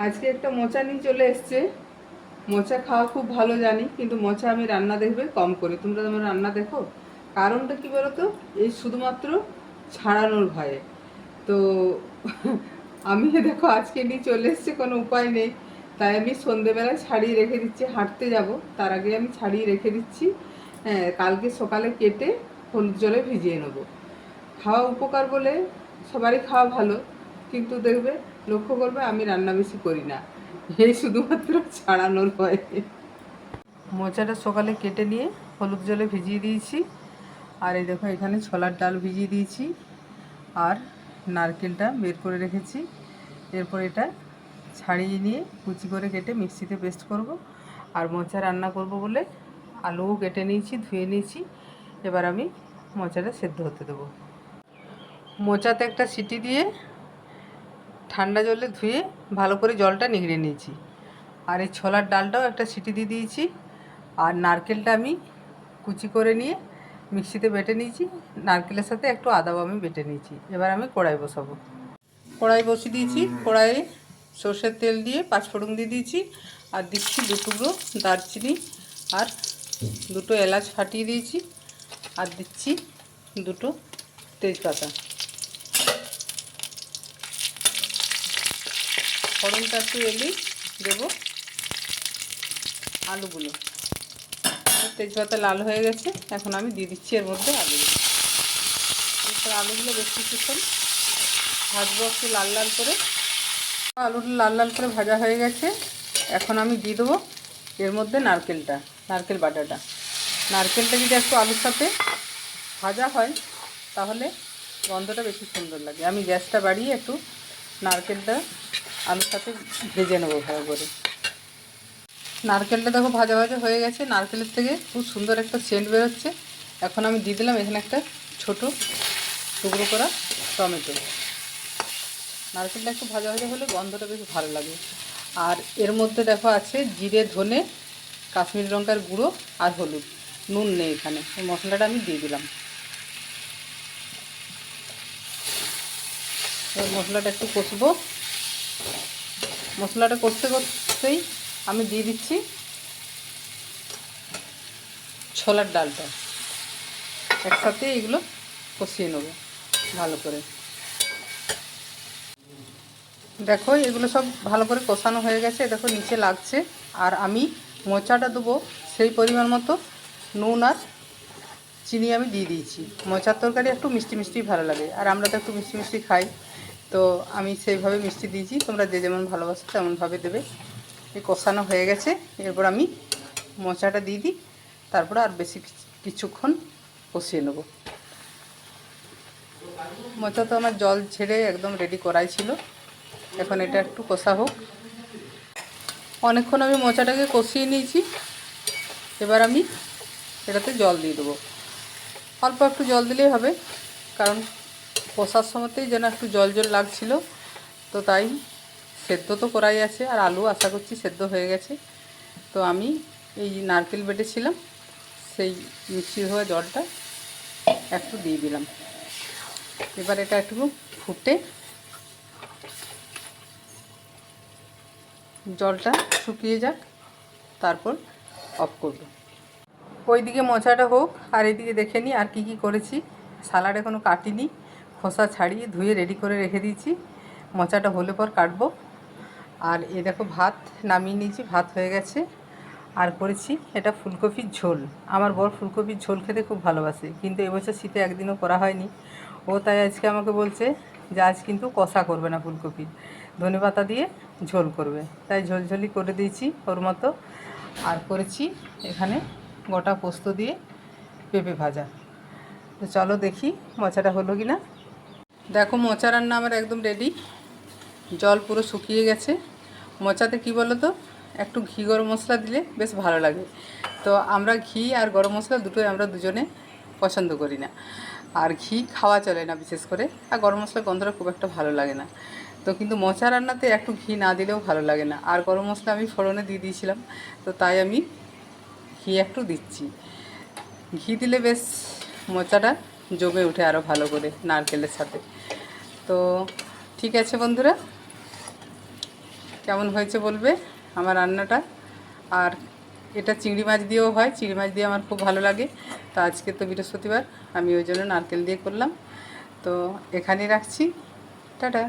আজকে একটা মোচা নিয়ে চলে এসছে। মোচা খাওয়া খুব ভালো জানি, কিন্তু মোচা আমি রান্না দেখবে কম করি। তোমরা তোমার রান্না দেখো, কারণটা কি বলো তো? এই শুধুমাত্র ছাড়ানোর ভয়ে। তো আমি দেখো আজকে নিয়ে চলে এসছে, কোনো উপায় নেই। তাই আমি সন্ধেবেলায় ছাড়িয়ে রেখে দিচ্ছি, হাঁটতে যাব তার আগে আমি ছাড়িয়ে রেখে দিচ্ছি। হ্যাঁ, কালকে সকালে কেটে হলুদ জলে ভিজিয়ে নেবো। খাওয়া উপকার বলে সবারই খাওয়া ভালো, কিন্তু দেখবে লক্ষ্য করবে আমি রান্না বেশি করি না, এই শুধুমাত্র ছাড়ানোর ভয়ে। মোচাটা সকালে কেটে নিয়ে হলুদ জলে ভিজিয়ে দিয়েছি। আর এই দেখো এখানে ছোলার ডাল ভিজিয়ে দিয়েছি, আর নারকেলটা বের করে রেখেছি। এরপর এটা ছাড়িয়ে নিয়ে কুচি করে কেটে মিক্সিতে পেস্ট করব। আর মোচা রান্না করব বলে আলুও কেটে নিয়েছি, ধুয়ে নিয়েছি। এবার আমি মোচাটা সেদ্ধ হতে দেবো। মোচাতে একটা সিটি দিয়ে ঠান্ডা জলে ধুয়ে ভালো করে জলটা নিংড়ে নিয়েছি। আর এই ছোলার ডালটাও একটা সিটি দিয়ে দিয়েছি। আর নারকেলটা আমি কুচি করে নিয়ে মিক্সিতে বেটে নিয়েছি, নারকেলের সাথে একটু আদাও আমি বেটে নিয়েছি। এবার আমি কড়াই বসাবো। কড়াই বসিয়ে দিয়েছি, কড়াইয়ে সর্ষের তেল দিয়ে পাঁচফোড়ন দিয়ে দিয়েছি। আর দিচ্ছি 2 টুকরো দারচিনি, আর 2টো এলাচ ফাটিয়ে দিয়েছি। আর দিচ্ছি 2টো তেজপাতা। ফোড়নটা একটু এলেই দেবো আলুগুলো। তেজপাতা লাল হয়ে গেছে, এখন আমি দিয়ে দিচ্ছি এর মধ্যে আলুগুলো। এরপর আলুগুলো বেশ কিছুক্ষণ ভাজবো একটু লাল লাল করে। আলুটা লাল লাল করে ভাজা হয়ে গেছে, এখন আমি দিয়ে দেবো এর মধ্যে নারকেল বাটাটা। নারকেলটা যদি একটু আলুর সাথে ভাজা হয় তাহলে গন্ধটা বেশি সুন্দর লাগে। আমি গ্যাসটা বাড়িয়ে একটু নারকেলটা আলুর সাথে ভেজে নেবো ভালো করে। নারকেলটা দেখো ভাজা ভাজা হয়ে গেছে, নারকেলের থেকে খুব সুন্দর একটা সেন্ট বেরোচ্ছে। এখন আমি দিয়ে দিলাম এখানে একটা ছোট টুকরো করা টমেটো। নারকেলটা একটু ভাজা ভাজা হলে গন্ধটা বেশ ভালো লাগে। আর এর মধ্যে দেখো আছে জিরে, ধনে, কাশ্মীরি লঙ্কার গুঁড়ো আর হলুদ। নুন নেই এখানে। এই মশলাটা আমি দিয়ে দিলাম। এবার মশলাটা একটু কষবো। মশলাটা কষতে কষতেই আমি দিয়ে দিচ্ছি ছোলার ডালটা। একসাথে এগুলো কষিয়ে নেব ভালো করে। দেখো এগুলো সব ভালো করে কষানো হয়ে গেছে, দেখো নিচে লাগছে। আর আমি মোচাটা দেবো সেই পরিমাণ মতো নুন আর চিনি আমি দিয়ে দিয়েছি। মোচার তরকারি একটু মিষ্টি মিষ্টি ভালো লাগে, আর আমরা তো একটু মিষ্টি মিষ্টি খাই, তো আমি সেইভাবে মিষ্টি দিয়েছি। তোমরা যে যেমন ভালোবাসো তেমনভাবে দেবে। এই কষানো হয়ে গেছে, এরপর আমি মোচাটা দিয়ে দিই। তারপর আর বেশি কিছুক্ষণ কষিয়ে নেব। মোচা তো আমার জল ছেড়ে একদম রেডি করাই ছিল, এখন এটা একটু কষা হোক। অনেকক্ষণ আমি মোচাটাকে কষিয়ে নিয়েছি। এবার আমি এটাতে জল দিয়ে দেবো। অল্প একটু জল দিলেই হবে, কারণ কষার সময়তেই যেন একটু জল জল লাগছিল, তো তাই। সেদ্ধ তো করাই আছে, আর আলু আশা করছি সেদ্ধ হয়ে গেছে। তো আমি এই নারকেল বেটেছিলাম সেই মিক্সি হওয়া জলটা একটু দিয়ে দিলাম। এবার এটা একটু ফুটে জলটা শুকিয়ে যাক, তারপর অফ করব। ওইদিকে মোচাটা হোক, আর এদিকে দেখে নিই আর কি করেছি। সালাড এখনও কাটিনি, খোসা ছাড়িয়ে ধুয়ে রেডি করে রেখে দিয়েছি। মোচাটা হলে পর কাটবো। আর এ দেখো ভাত নামিয়ে নিয়েছি, ভাত হয়ে গেছে। আর করেছি এটা ফুলকপির ঝোল। আমার বর ফুলকপির ঝোল খেতে খুব ভালোবাসে, কিন্তু এবছর শীতে একদিনও করা হয়নি। ও তাই আজকে আমাকে বলছে যে আজ কিন্তু কষা করবে না, ফুলকপির ধনেপাতা দিয়ে ঝোল করবে। তাই ঝোলঝোলি করে দিয়েছি ওর মতো। আর করেছি এখানে গোটা পোস্ত দিয়ে পেঁপে ভাজা। তো চলো দেখি মোচাটা হলো কি না। দেখো মোচা রান্না আমার একদম রেডি। জল পুরো শুকিয়ে গেছে। মোচাতে কি বলো তো, একটু ঘি গরম মশলা দিলে বেশ ভালো লাগে। তো আমরা ঘি আর গরম মশলা দুটোই আমরা দুজনে পছন্দ করি না। আর ঘি খাওয়া চলে না বিশেষ করে, আর গরম মশলার গন্ধটা খুব একটা ভালো লাগে না। তো কিন্তু মোচা রান্নাতে একটু ঘি না দিলেও ভালো লাগে না। আর গরম মশলা আমি ফোড়নে দিয়ে দিয়েছিলাম, তো তাই আমি ঘি একটু দিচ্ছি। ঘি দিলে বেশ মোচাটা জমে ওঠে আরও ভালো করে নারকেলের সাথে। তো ঠিক আছে বন্ধুরা, কেমন হয়েছে বলবে আমার রান্নাটা। আর এটা চিংড়ি মাছ দিয়েও হয়, চিংড়ি মাছ দিয়ে আমার খুব ভালো লাগে। তো আজকে তো বৃহস্পতিবার, আমি ওই জন্য নারকেল দিয়ে করলাম। তো এখানেই রাখছি, টাটা।